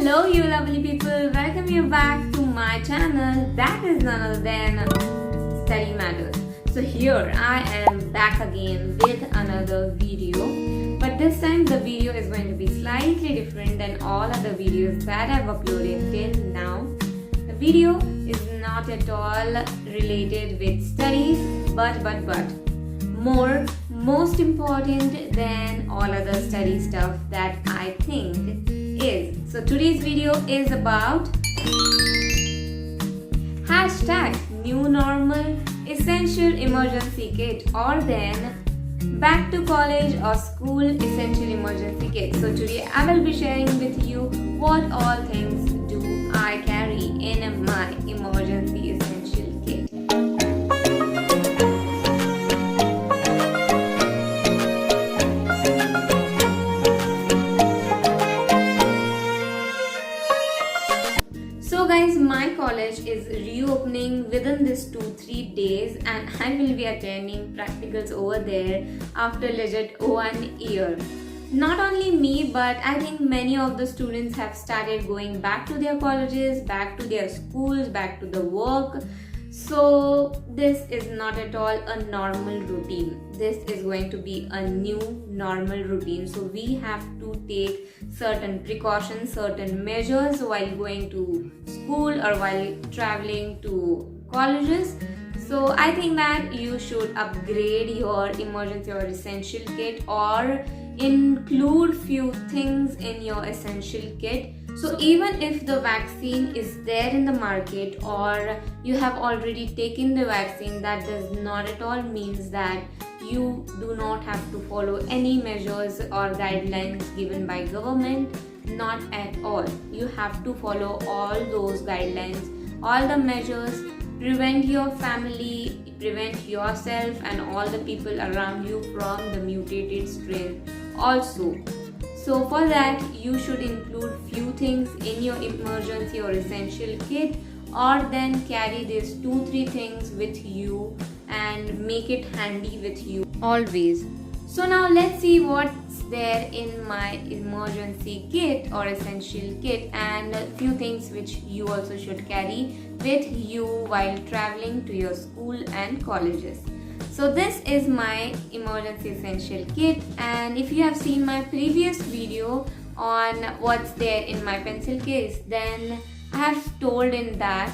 Hello you lovely people, welcome you back to my channel that is none other than Study Matters. So here I am back again with another video, but this time the video is going to be slightly different than all other videos that I've uploaded till now. The video is not at all related with studies but most important than all other study stuff that I think is. So today's video is about hashtag new normal essential emergency kit, or then back to college or school essential emergency kit. So today I will be sharing with you what all things do I carry in my emergency essential kit. So guys, my college is reopening within this 2-3 days and I will be attending practicals over there after legit 1 year. Not only me, but I think many of the students have started going back to their colleges, back to their schools, back to the work. So this is not at all a normal routine. This is going to be a new normal routine. So we have to take certain precautions, certain measures while going to school or while traveling to colleges. So I think that you should upgrade your emergency or essential kit, or include few things in your essential kit. So even if the vaccine is there in the market or you have already taken the vaccine, that does not at all means that you do not have to follow any measures or guidelines given by government. Not at all. You have to follow all those guidelines, all the measures. Prevent your family, prevent yourself and all the people around you from the mutated strain also. So for that you should include few things in your emergency or essential kit, or then carry these 2-3 things with you and make it handy with you always. So now let's see what's there in my emergency kit or essential kit, and a few things which you also should carry with you while traveling to your school and colleges. So this is my emergency essential kit, and if you have seen my previous video on what's there in my pencil case, then I have told in that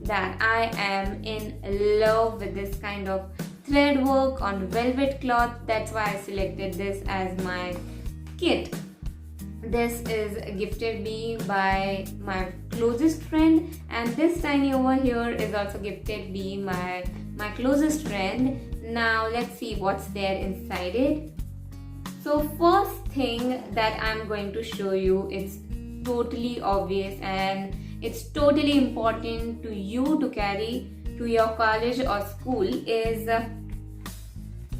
I am in love with this kind of thread work on velvet cloth. That's why I selected this as my kit. This is gifted me by my closest friend, and this tiny over here is also gifted me by my closest friend. Now let's see what's there inside it. So first thing that I'm going to show you, it's totally obvious and it's totally important to you to carry to your college or school, is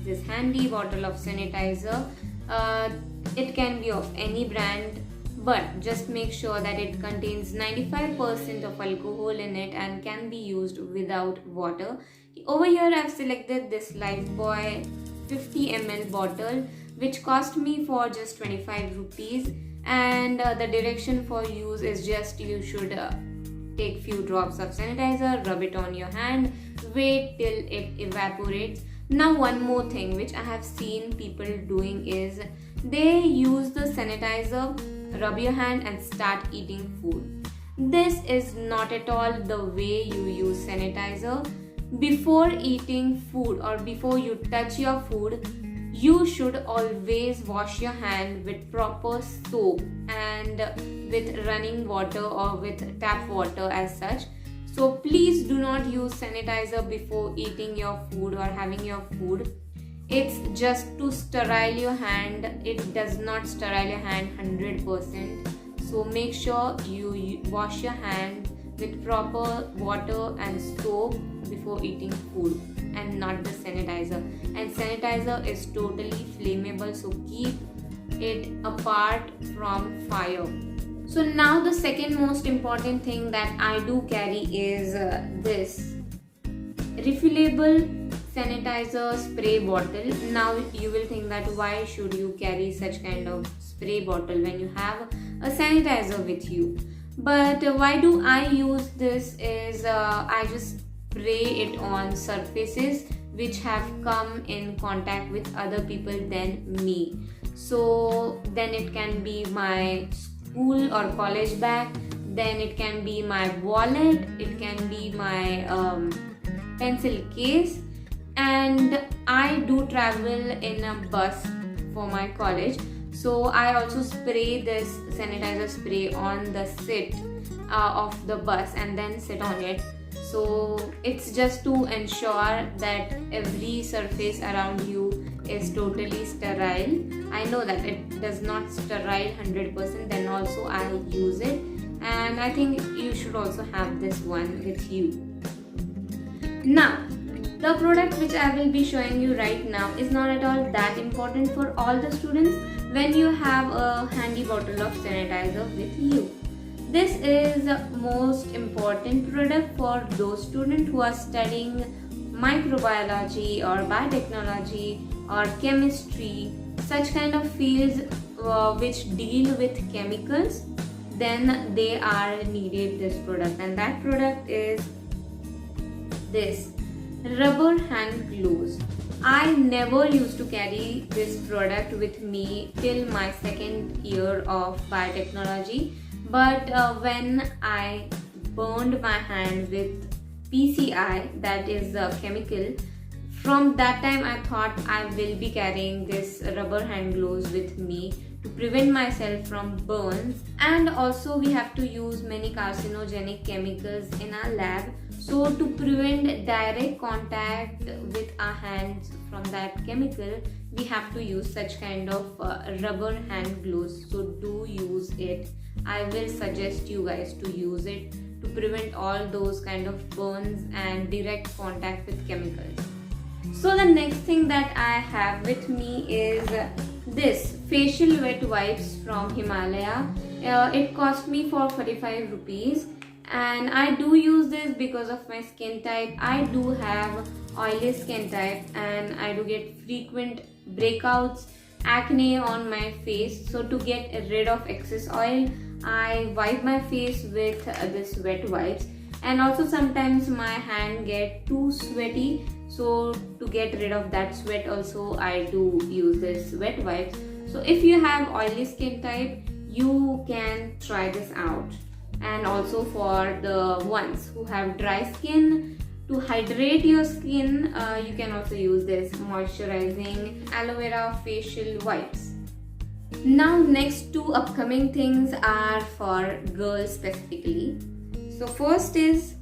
this handy bottle of sanitizer. It can be of any brand, but just make sure that it contains 95% of alcohol in it and can be used without water. Over here I've selected this Lifebuoy 50 ml bottle, which cost me for just 25 rupees, and the direction for use is just you should take few drops of sanitizer, rub it on your hand, wait till it evaporates. Now one more thing which I have seen people doing is they use the sanitizer, rub your hand and start eating food. This is not at all the way you use sanitizer. Before eating food or before you touch your food, you should always wash your hand with proper soap and with running water or with tap water as such. So please do not use sanitizer before eating your food or having your food. It's just to sterile your hand. It does not sterile your hand 100%. So make sure you wash your hand with proper water and soap before eating food, and not the sanitizer. And sanitizer is totally flammable, so keep it apart from fire. So now the second most important thing that I do carry is this refillable sanitizer spray bottle. Now you will think that why should you carry such kind of spray bottle when you have a sanitizer with you. But why do I use this is I just spray it on surfaces which have come in contact with other people than me. So then it can be my school or college bag, then it can be my wallet, it can be my pencil case, and I do travel in a bus for my college. So I also spray this sanitizer spray on the seat of the bus and then sit on it. So it's just to ensure that every surface around you is totally sterile. I know that it does not sterile 100%, then also I use it, and I think you should also have this one with you. Now, the product which I will be showing you right now is not at all that important for all the students when you have a handy bottle of sanitizer with you. This is the most important product for those students who are studying microbiology or biotechnology or chemistry, such kind of fields which deal with chemicals. Then they are needed this product, and that product is this rubber hand gloves. I never used to carry this product with me till my second year of biotechnology, but when I burned my hand with PCI, that is a chemical, from that time I thought I will be carrying this rubber hand gloves with me to prevent myself from burns. And also we have to use many carcinogenic chemicals in our lab, so to prevent direct contact with our hands from that chemical, we have to use such kind of rubber hand gloves. So do use it. I will suggest you guys to use it to prevent all those kind of burns and direct contact with chemicals. So the next thing that I have with me is this facial wet wipes from Himalaya. It cost me for 45 rupees, and I do use this because of my skin type. I do have oily skin type and I do get frequent breakouts, acne on my face. So to get rid of excess oil, I wipe my face with this wet wipes, and also sometimes my hand get too sweaty, so to get rid of that sweat also I do use this wet wipes. So if you have oily skin type, you can try this out. And also for the ones who have dry skin, to hydrate your skin, you can also use this moisturizing aloe vera facial wipes. Now next two upcoming things are for girls specifically. So first is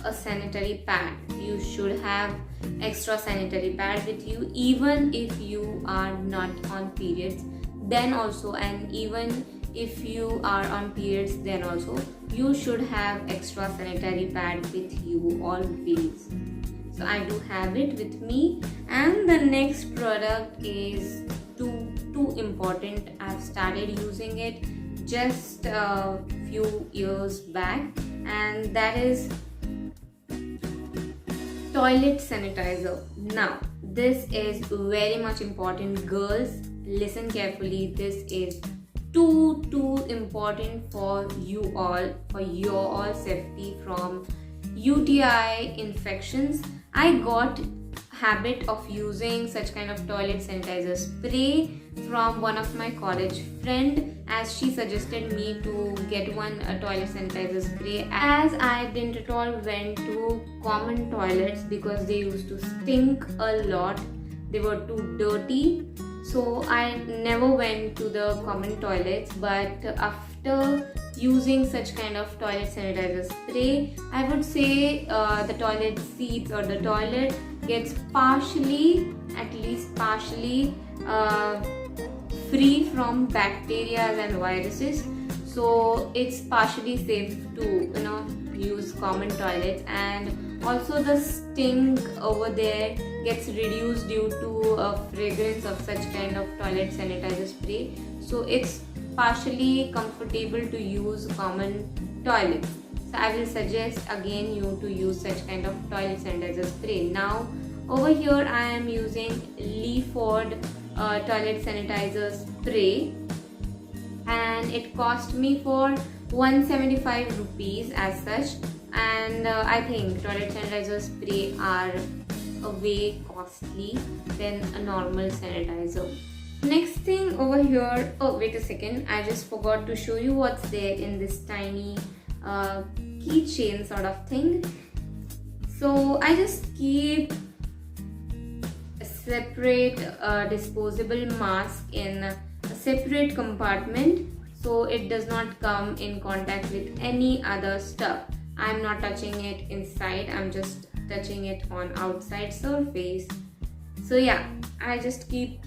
a sanitary pad. You should have extra sanitary pad with you even if you are not on periods, then also, and even if you are on periods, then also you should have extra sanitary pad with you always. So I do have it with me. And the next product is too important. I've started using it just a few years back, and that is toilet sanitizer. Now this is very much important. Girls, listen carefully. This is too important for you all, for your all safety from UTI infections. I got habit of using such kind of toilet sanitizer spray from one of my college friend, as she suggested me to get a toilet sanitizer spray, as I didn't at all went to common toilets because they used to stink a lot. They were too dirty. So I never went to the common toilets, but after using such kind of toilet sanitizer spray, I would say the toilet seats or the toilet gets partially, at least partially, free from bacteria and viruses. So it's partially safe to use common toilets, and also the stink over there gets reduced due to a fragrance of such kind of toilet sanitizer spray. So it's partially comfortable to use common toilets. So I will suggest again you to use such kind of toilet sanitizer spray. Now over here I am using Lee Ford toilet sanitizer spray. and it cost me for 175 rupees as such. And I think toilet sanitizer spray are way costly than a normal sanitizer. Next thing over here, oh wait a second, I just forgot to show you what's there in this tiny keychain sort of thing. So I just keep a separate disposable mask in a separate compartment, so it does not come in contact with any other stuff. I'm not touching it inside, I'm just touching it on outside surface. So yeah, I just keep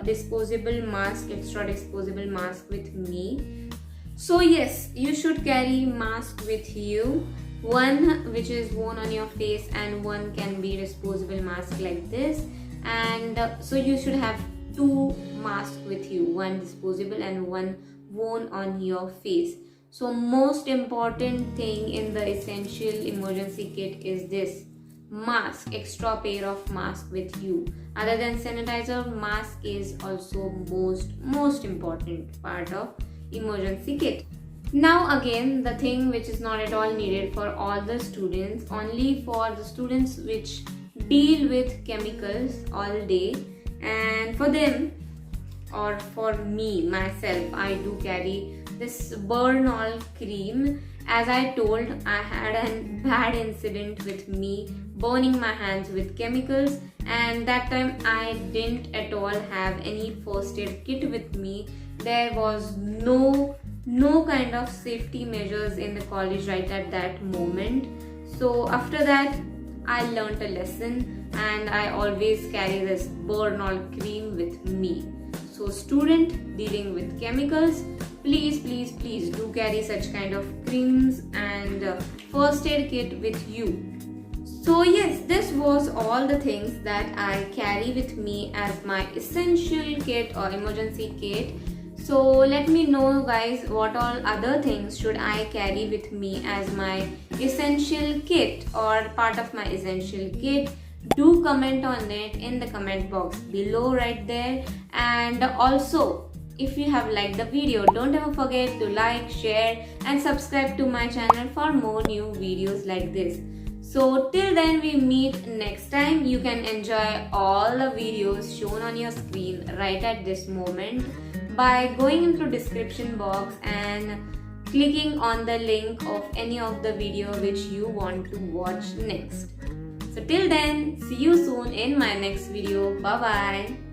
disposable mask, extra disposable mask with me. So yes, you should carry mask with you. One which is worn on your face and one can be disposable mask like this. And so you should have two masks with you, one disposable and one worn on your face. So most important thing in the essential emergency kit is this mask, extra pair of mask with you. Other than sanitizer, mask is also most important part of emergency kit. Now again, the thing which is not at all needed for all the students, only for the students which deal with chemicals all day, and for them or for me myself, I do carry this Bernol cream. As I told, I had a bad incident with me burning my hands with chemicals, and that time I didn't at all have any first aid kit with me. There was no kind of safety measures in the college right at that moment. So after that I learned a lesson, and I always carry this Bernol cream with me. So student dealing with chemicals, please do carry such kind of creams and first aid kit with you. So yes, this was all the things that I carry with me as my essential kit or emergency kit. So let me know guys, what all other things should I carry with me as my essential kit or part of my essential kit. Do comment on it in the comment box below right there. And also, if you have liked the video, don't ever forget to like, share and subscribe to my channel for more new videos like this. So till then we meet next time. You can enjoy all the videos shown on your screen right at this moment by going into description box and clicking on the link of any of the video which you want to watch next. So till then, see you soon in my next video. Bye bye.